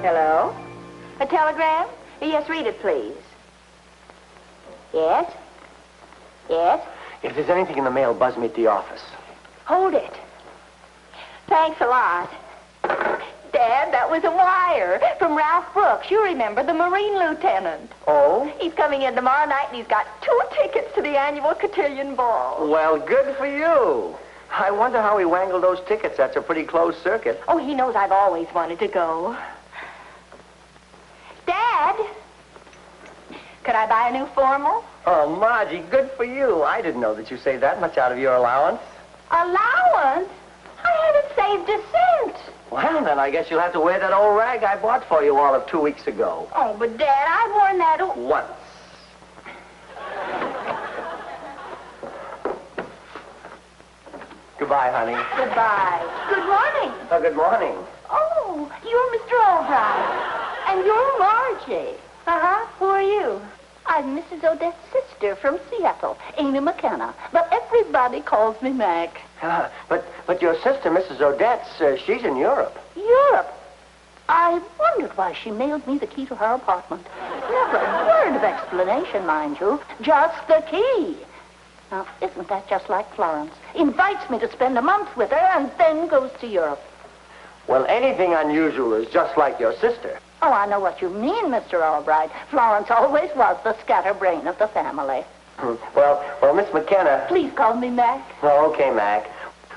Hello? A telegram? Yes, read it, please. Yes? Yes? If there's anything in the mail, buzz me at the office. Hold it. Thanks a lot. Dad, that was a wire from Ralph Brooks. You remember, the Marine lieutenant. Oh? He's coming in tomorrow night, and he's got 2 tickets to the annual cotillion ball. Well, good for you. I wonder how he wangled those tickets. That's a pretty closed circuit. Oh, he knows I've always wanted to go. Dad, could I buy a new formal? Oh, Margie, good for you. I didn't know that you saved that much out of your allowance. Allowance? I haven't saved a cent. Well, then I guess you'll have to wear that old rag I bought for you all of 2 weeks ago. Oh, but Dad, I've worn that once. Goodbye, honey. Goodbye. Good morning. Oh, good morning. Oh, you're Mr. Albright. And you're Margie. Uh-huh. Who are you? I'm Mrs. Odetts' sister from Seattle, Amy McKenna. But everybody calls me Mac. But your sister, Mrs. Odetts, she's in Europe. Europe? I wondered why she mailed me the key to her apartment. Never a word of explanation, mind you. Just the key. Now, isn't that just like Florence? Invites me to spend a month with her and then goes to Europe. Well, anything unusual is just like your sister. Oh, I know what you mean, Mr. Albright. Florence always was the scatterbrain of the family. Well, Miss McKenna... Please call me Mac. Oh, okay, Mac.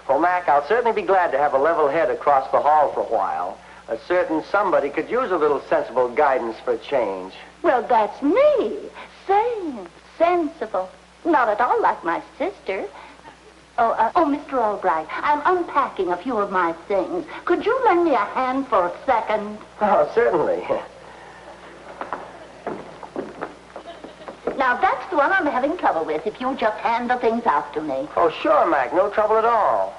Well, Mac, I'll certainly be glad to have a level head across the hall for a while. A certain somebody could use a little sensible guidance for a change. Well, that's me. Sane, sensible. Not at all like my sister. Oh, Mr. Albright, I'm unpacking a few of my things. Could you lend me a hand for a second? Oh, certainly. Now, that's the one I'm having trouble with, if you'll just hand the things out to me. Oh, sure, Mac. No trouble at all.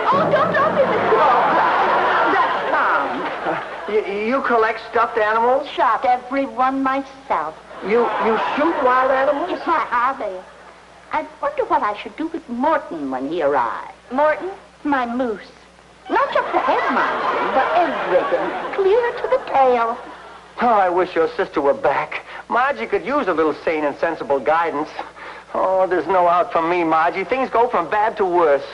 Oh, don't be Mr. Albright. That's Tom. You collect stuffed animals? Shot every one myself. You shoot wild animals? It's my hobby. I wonder what I should do with Morton when he arrives. Morton? My moose. Not just the head, mind you, but everything. Clear to the tail. Oh, I wish your sister were back. Margie could use a little sane and sensible guidance. Oh, there's no out for me, Margie. Things go from bad to worse.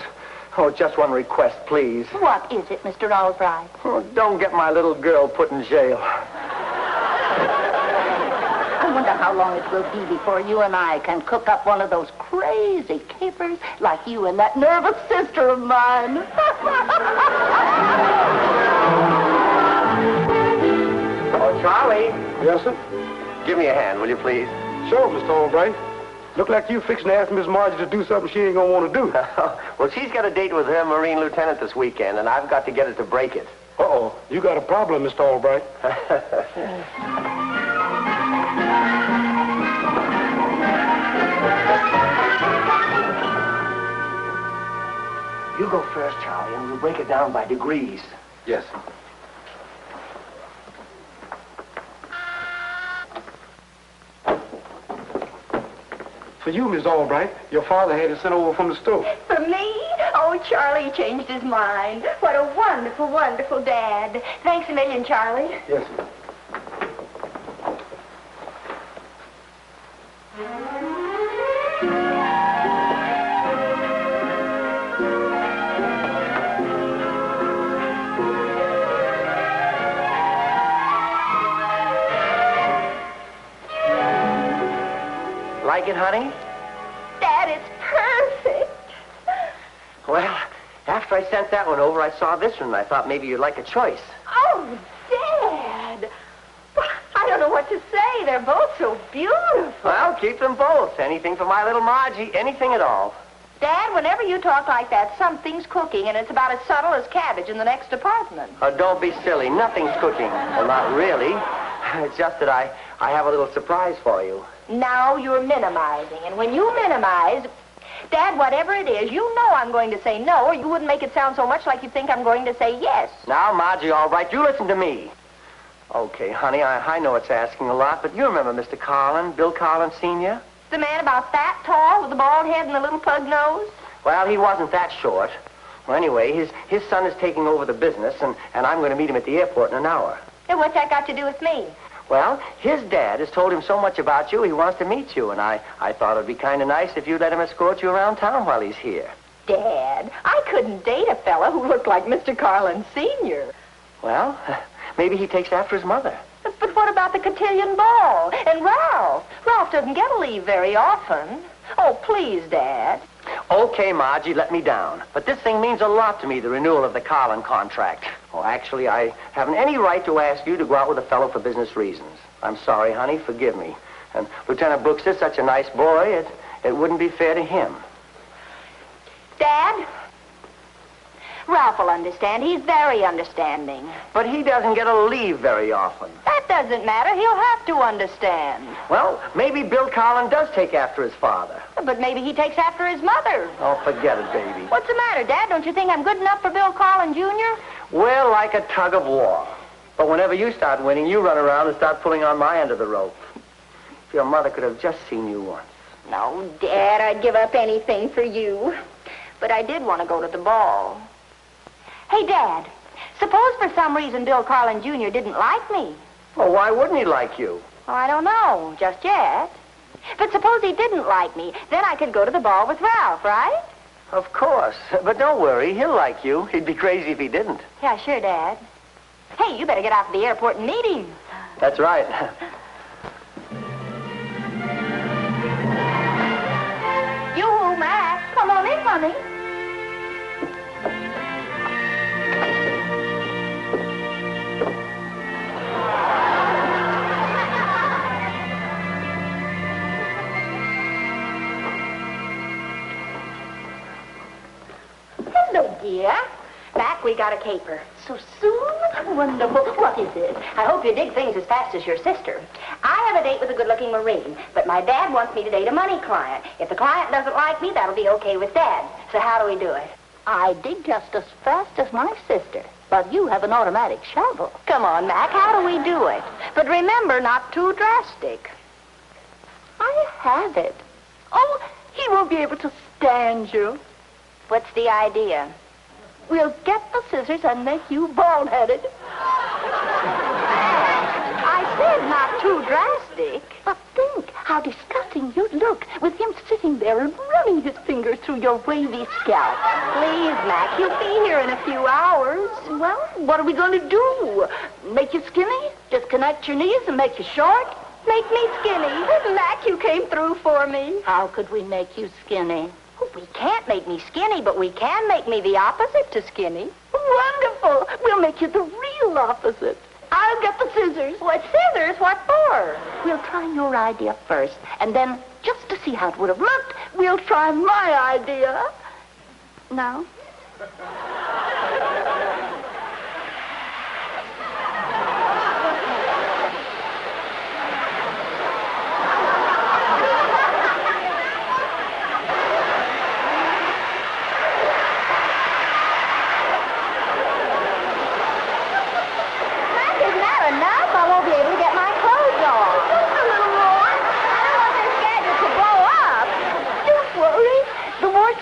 Oh, just one request, please. What is it, Mr. Albright? Oh, don't get my little girl put in jail. I wonder how long it will be before you and I can cook up one of those crazy capers like you and that nervous sister of mine. Oh, Charlie. Yes, sir? Give me a hand, will you, please? Sure, Mr. Albright. Look like you fixing to ask Miss Margie to do something she ain't gonna want to do. Well, she's got a date with her Marine lieutenant this weekend, and I've got to get her to break it. Uh-oh. You got a problem, Mr. Albright. You go first, Charlie, and we'll break it down by degrees. Yes. For you, Miss Albright, your father had it sent over from the store. For me? Oh, Charlie changed his mind. What a wonderful, wonderful dad. Thanks a million, Charlie. Yes, sir. Like it, honey? Dad, it's perfect. Well, after I sent that one over, I saw this one, and I thought maybe you'd like a choice. Oh, Dad. I don't know what to say. They're both so beautiful. Well, keep them both. Anything for my little Margie, anything at all. Dad, whenever you talk like that, something's cooking, and it's about as subtle as cabbage in the next apartment. Oh, don't be silly. Nothing's cooking. Well, not really. It's just that I have a little surprise for you. Now you're minimizing, and when you minimize, Dad, whatever it is, you know I'm going to say no, or you wouldn't make it sound so much like you think I'm going to say yes. Now, Margie, all right, you listen to me. Okay, honey, I know it's asking a lot, but you remember Mr. Carleton, Bill Carleton Sr.? The man about that tall with the bald head and the little pug nose? Well, he wasn't that short. Well, anyway, his son is taking over the business, and I'm going to meet him at the airport in an hour. And what's that got to do with me? Well, his dad has told him so much about you, he wants to meet you, and I thought it'd be kind of nice if you'd let him escort you around town while he's here. Dad, I couldn't date a fella who looked like Mr. Carlin Sr. Well, maybe he takes after his mother. But what about the cotillion ball? And Ralph? Ralph doesn't get a leave very often. Oh, please, Dad. Okay, Margie, let me down. But this thing means a lot to me, the renewal of the Carlin contract. Oh, actually, I haven't any right to ask you to go out with a fellow for business reasons. I'm sorry, honey. Forgive me. And Lieutenant Brooks is such a nice boy, it wouldn't be fair to him. Dad? Ralph will understand. He's very understanding. But he doesn't get a leave very often. That doesn't matter. He'll have to understand. Well, maybe Bill Carlin does take after his father. But maybe he takes after his mother. Oh, forget it, baby. What's the matter, Dad? Don't you think I'm good enough for Bill Carlin, Jr.? We're like a tug of war. But whenever you start winning, you run around and start pulling on my end of the rope. If your mother could have just seen you once. No, Dad, I'd give up anything for you. But I did want to go to the ball. Hey, Dad, suppose for some reason Bill Carlin Jr. didn't like me. Well, why wouldn't he like you? Well, I don't know, just yet. But suppose he didn't like me, then I could go to the ball with Ralph, right? Of course. But don't worry, he'll like you. He'd be crazy if he didn't. Yeah, sure, Dad. Hey, you better get out to the airport and meet him. That's right. Yoo-hoo, Mac. Come on in, honey. Hello, dear. Mac, we got a caper. So soon? Wonderful. What is it? I hope you dig things as fast as your sister. I have a date with a good-looking Marine, but my dad wants me to date a money client. If the client doesn't like me, that'll be okay with Dad. So how do we do it? I dig just as fast as my sister, but you have an automatic shovel. Come on, Mac, how do we do it? But remember, not too drastic. I have it. Oh, he won't be able to stand you. What's the idea? We'll get the scissors and make you bald-headed. I said not too drastic. But think how disgusting you'd look with him sitting there and running his fingers through your wavy scalp. Please, Mac, he'll be here in a few hours. Well, what are we going to do? Make you skinny? Just connect your knees and make you short? Make me skinny. Mac, you came through for me. How could we make you skinny? We can't make me skinny, but we can make me the opposite to skinny. Wonderful. We'll make you the real opposite. I'll get the scissors. What scissors? What for? We'll try your idea first, and then, just to see how it would have looked, we'll try my idea. Now?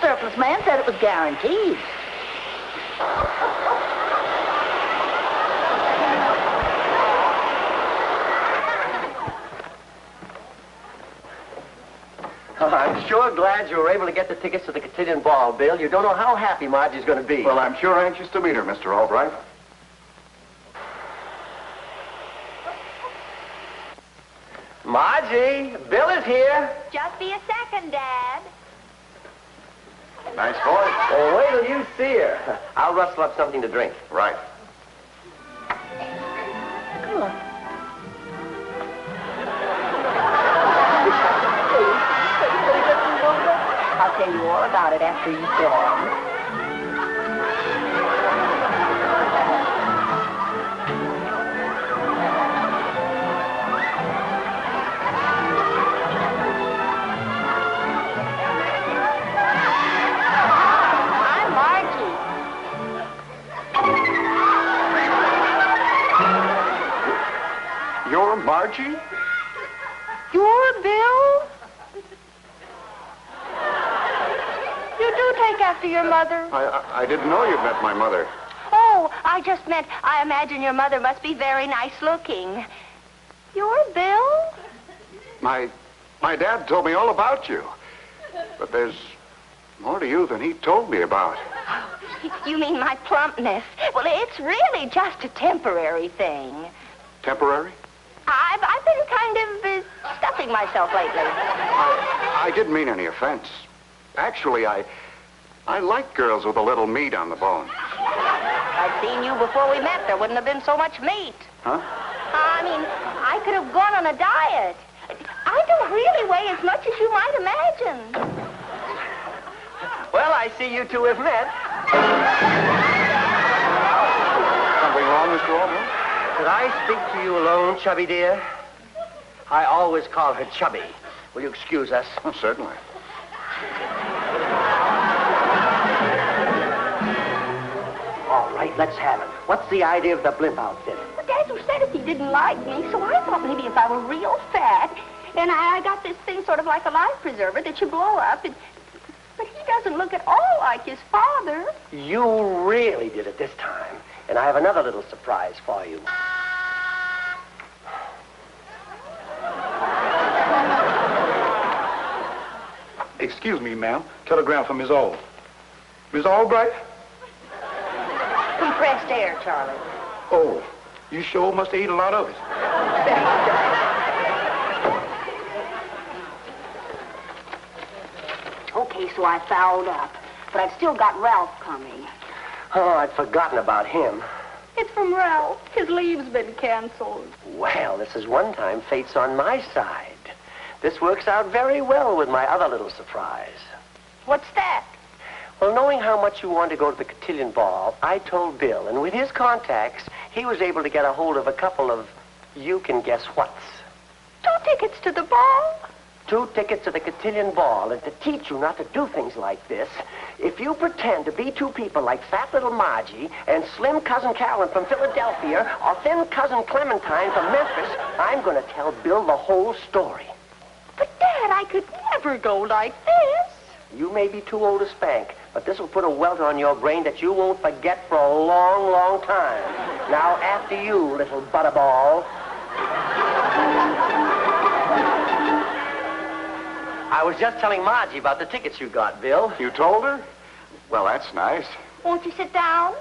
Surplus man said it was guaranteed. I'm sure glad you were able to get the tickets to the cotillion ball, Bill. You don't know how happy Margie's going to be. Well, I'm sure anxious to meet her, Mr. Albright. Margie, Bill is here. Just be a second, Dad. Nice voice. Oh, wait till you see her. I'll rustle up something to drink. Right. Come on. I'll tell you all about it after you've gone. You're Margie? You're Bill? after your mother? I didn't know you'd met my mother. Oh, I just meant I imagine your mother must be very nice looking. You're Bill? My dad told me all about you. But there's more to you than he told me about. You mean my plumpness? Well, it's really just a temporary thing. Temporary? I've been kind of stuffing myself lately. I didn't mean any offense. Actually, I like girls with a little meat on the bone. I'd seen you before we met. There wouldn't have been so much meat. Huh? I mean, I could have gone on a diet. I don't really weigh as much as you might imagine. Well, I see you two have met. Something wrong, Mr. Albright? Could I speak to you alone, Chubby dear? I always call her Chubby. Will you excuse us? Oh, certainly. All right, let's have it. What's the idea of the blimp outfit? But Dad, you said if he didn't like me, so I thought maybe if I were real fat, and I got this thing sort of like a life preserver that you blow up, but he doesn't look at all like his father. You really did it this time. And I have another little surprise for you. Excuse me, ma'am. Telegram from Miss Al. Miss Albright? Compressed air, Charlie. Oh, you sure must have eaten a lot of it. Okay, so I fouled up. But I've still got Ralph coming. Oh, I'd forgotten about him. It's from Ralph. His leave's been canceled. Well, this is one time fate's on my side. This works out very well with my other little surprise. What's that? Well, knowing how much you wanted to go to the cotillion ball, I told Bill, and with his contacts, he was able to get a hold of a couple of you can guess whats. 2 tickets to the ball? 2 tickets to the cotillion ball, and to teach you not to do things like this, if you pretend to be 2 people like fat little Margie and slim cousin Carleton from Philadelphia or thin cousin Clementine from Memphis, I'm going to tell Bill the whole story. But, Dad, I could never go like this. You may be too old to spank, but this will put a welt on your brain that you won't forget for a long, long time. Now, after you, little butterball. I was just telling Margie about the tickets you got, Bill. You told her? Well, that's nice. Won't you sit down?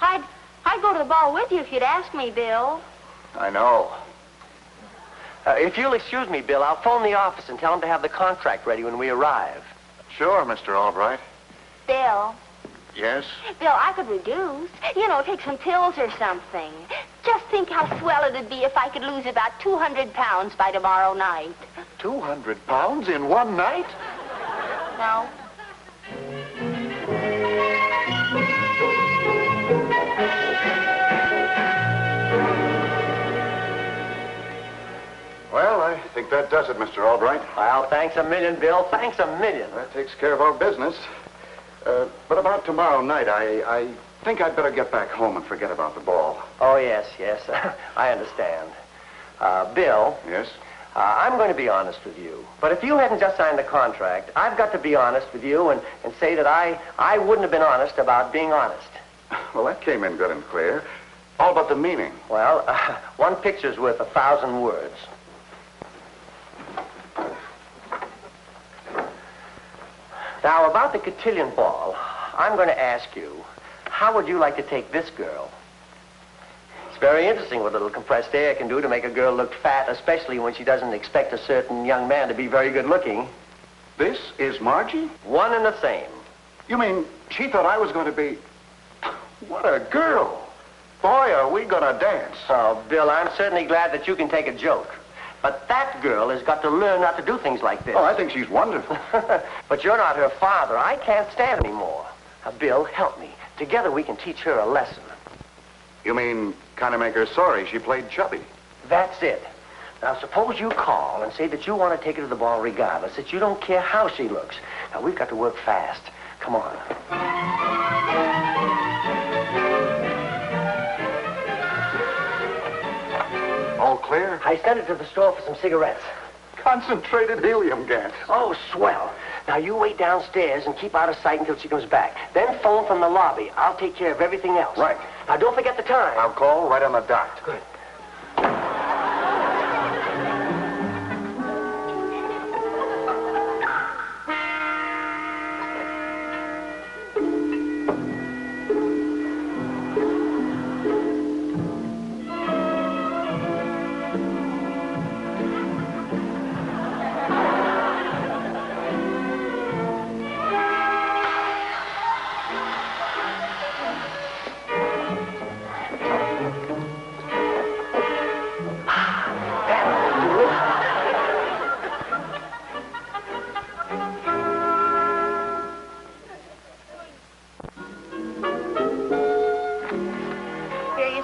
I'd go to the ball with you if you'd ask me, Bill. I know. If you'll excuse me, Bill, I'll phone the office and tell them to have the contract ready when we arrive. Sure, Mr. Albright. Bill. Yes? Bill, I could reduce. You know, take some pills or something. Just think how swell it'd be if I could lose about 200 pounds by tomorrow night. 200 pounds in one night? No. Well, I think that does it, Mr. Albright. Well, thanks a million, Bill. Thanks a million. That takes care of our business. But about tomorrow night, I think I'd better get back home and forget about the ball. Oh, yes. I understand. Bill. Yes? I'm going to be honest with you. But if you hadn't just signed the contract, I've got to be honest with you and say that I wouldn't have been honest about being honest. Well, that came in good and clear. All but the meaning. Well, one picture's worth 1,000 words. Now, about the cotillion ball, I'm going to ask you, how would you like to take this girl? It's very interesting what a little compressed air can do to make a girl look fat, especially when she doesn't expect a certain young man to be very good looking. This is Margie? One and the same. You mean she thought I was going to be... What a girl. Boy, are we going to dance. Oh, Bill, I'm certainly glad that you can take a joke. But that girl has got to learn not to do things like this. Oh, I think she's wonderful. But you're not her father. I can't stand anymore. Now, Bill, help me. Together we can teach her a lesson. You mean kind of make her sorry she played Chubby? That's it. Now, suppose you call and say that you want to take her to the ball regardless, that you don't care how she looks. Now, we've got to work fast. Come on. All clear? I sent her to the store for some cigarettes. Concentrated helium gas. Oh, swell. Now, you wait downstairs and keep out of sight until she comes back. Then phone from the lobby. I'll take care of everything else. Right. Now, don't forget the time. I'll call right on the dot. Good.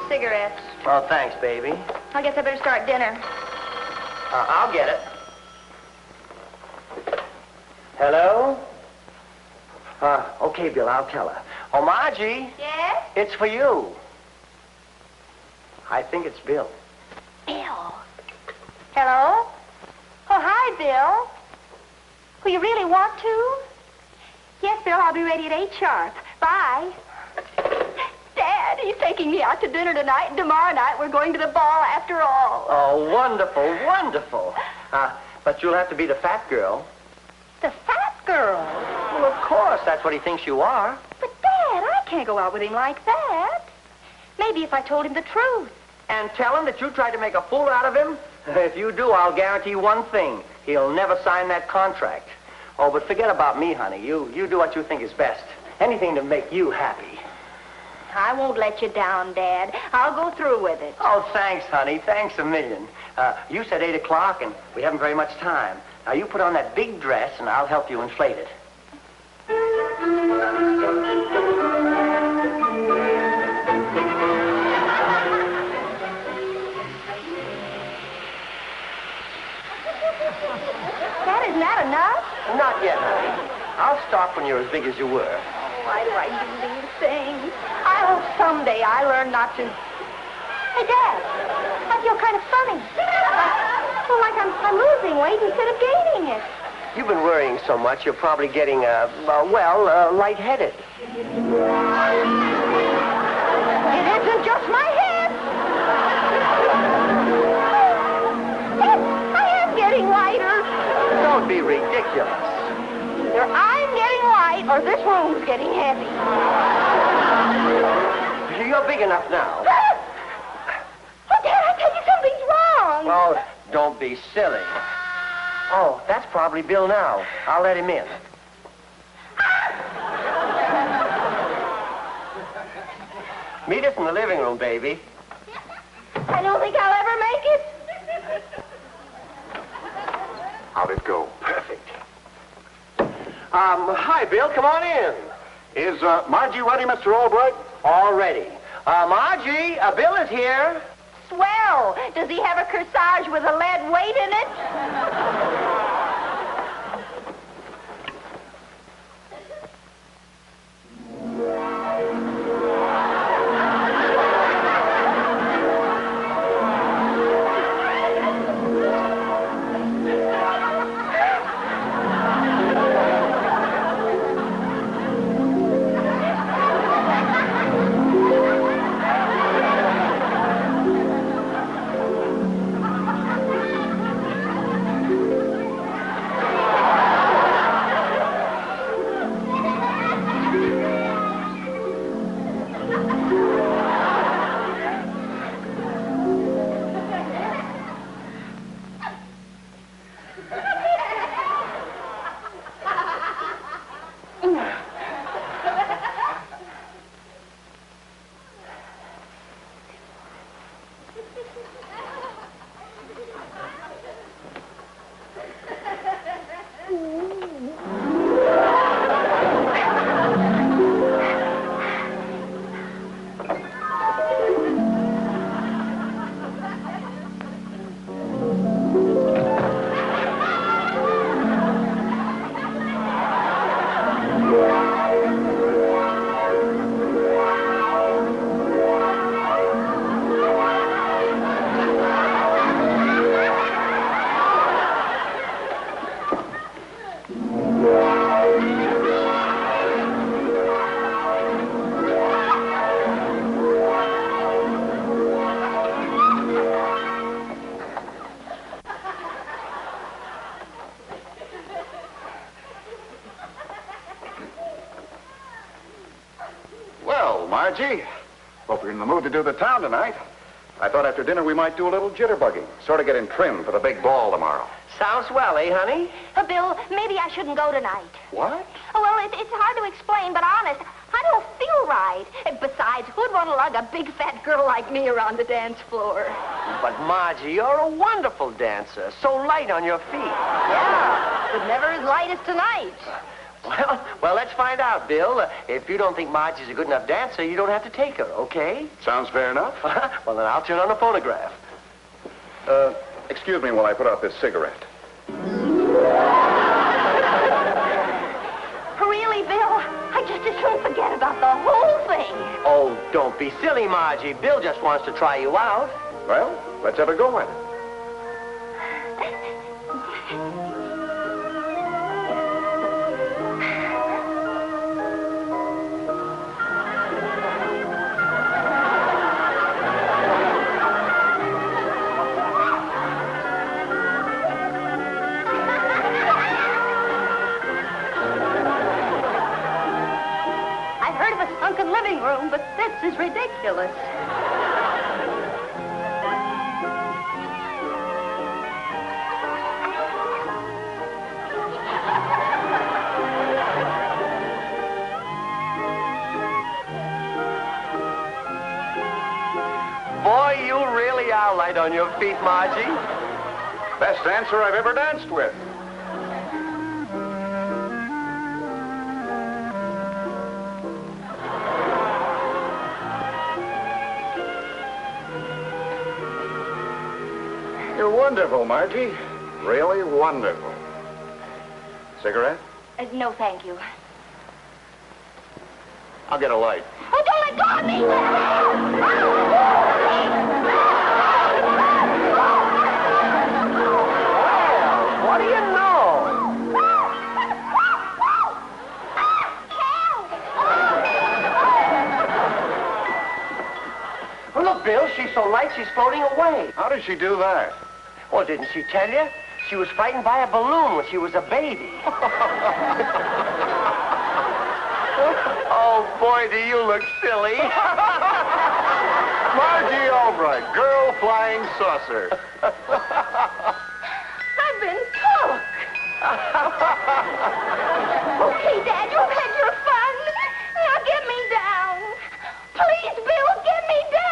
Cigarettes. Oh, thanks, baby. I guess I better start dinner. I'll get it. Hello? Okay, Bill, I'll tell her. Oh, Margie. Yes? It's for you. I think it's Bill. Bill. Hello? Oh, hi, Bill. Well, you really want to? Yes, Bill, I'll be ready at 8 sharp. Bye. Dad, he's taking me out to dinner tonight, and tomorrow night we're going to the ball after all. Oh, wonderful, wonderful. But you'll have to be the fat girl. The fat girl? Well, of course, that's what he thinks you are. But, Dad, I can't go out with him like that. Maybe if I told him the truth. And tell him that you tried to make a fool out of him? If you do, I'll guarantee one thing. He'll never sign that contract. Oh, but forget about me, honey. You do what you think is best. Anything to make you happy. I won't let you down, Dad. I'll go through with it. Oh, thanks, honey. Thanks a million. You said 8 o'clock, and we haven't very much time. Now, you put on that big dress, and I'll help you inflate it. Dad, isn't that enough? Not yet, honey. I'll stop when you're as big as you were. Why do I do these things? I hope someday I learn not to... Hey, Dad, I feel kind of funny. Like I'm losing weight instead of gaining it. You've been worrying so much, you're probably getting, lightheaded. It isn't just my head. Dad, I am getting lighter. Don't be ridiculous. Either I'm getting light or this room's getting heavy. You're big enough now. Oh, Dad, I tell you something's wrong. Oh, don't be silly. Oh, that's probably Bill now. I'll let him in. Meet us in the living room, baby. I don't think I'll ever make it. How'd it go? Perfect. Hi, Bill. Come on in. Is Margie ready, Mr. Albright? All ready. Margie, Bill is here. Swell. Does he have a corsage with a lead weight in it? Margie. Hope you're in the mood to do the town tonight. I thought after dinner we might do a little jitterbugging, sort of get in trim for the big ball tomorrow. Sounds well, eh, honey? Bill, maybe I shouldn't go tonight. What? Oh, well, it's hard to explain, but honest, I don't feel right. Besides, who'd want to lug a big fat girl like me around the dance floor? But, Margie, you're a wonderful dancer. So light on your feet. Yeah, but never as light as tonight. Well, let's find out, Bill. If you don't think Margie's a good enough dancer, you don't have to take her, okay? Sounds fair enough. Well, then I'll turn on the phonograph. Excuse me while I put out this cigarette. Really, Bill? I just as soon forget about the whole thing. Oh, don't be silly, Margie. Bill just wants to try you out. Well, let's have a go at it. Living room, but this is ridiculous. Boy, you really are light on your feet, Margie. Best dancer I've ever danced with. You're wonderful, Margie. Really wonderful. Cigarette? No, thank you. I'll get a light. Oh, don't let go of me! What do you know? Oh, look, Bill, she's so light she's floating away. How did she do that? Well, didn't she tell you? She was frightened by a balloon when she was a baby. Oh, boy, do you look silly. Margie Albright, girl flying saucer. I've been took. Okay, Dad, you've had your fun. Now get me down. Please, Bill, get me down.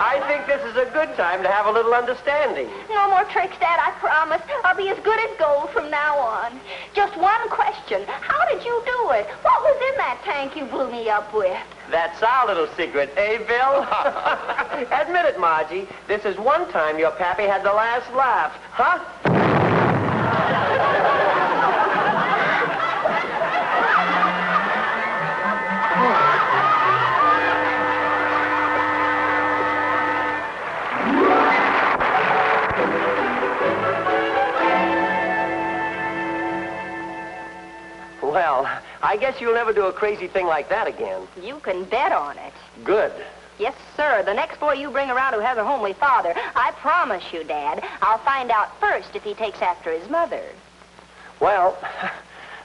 I think this is a good time to have a little understanding. No more tricks, Dad, I promise. I'll be as good as gold from now on. Just one question. How did you do it? What was in that tank you blew me up with? That's our little secret, eh, Bill? Admit it, Margie. This is one time your pappy had the last laugh, huh? Well, I guess you'll never do a crazy thing like that again. You can bet on it. Good. Yes, sir. The next boy you bring around who has a homely father, I promise you, Dad, I'll find out first if he takes after his mother. Well,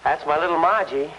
that's my little Margie.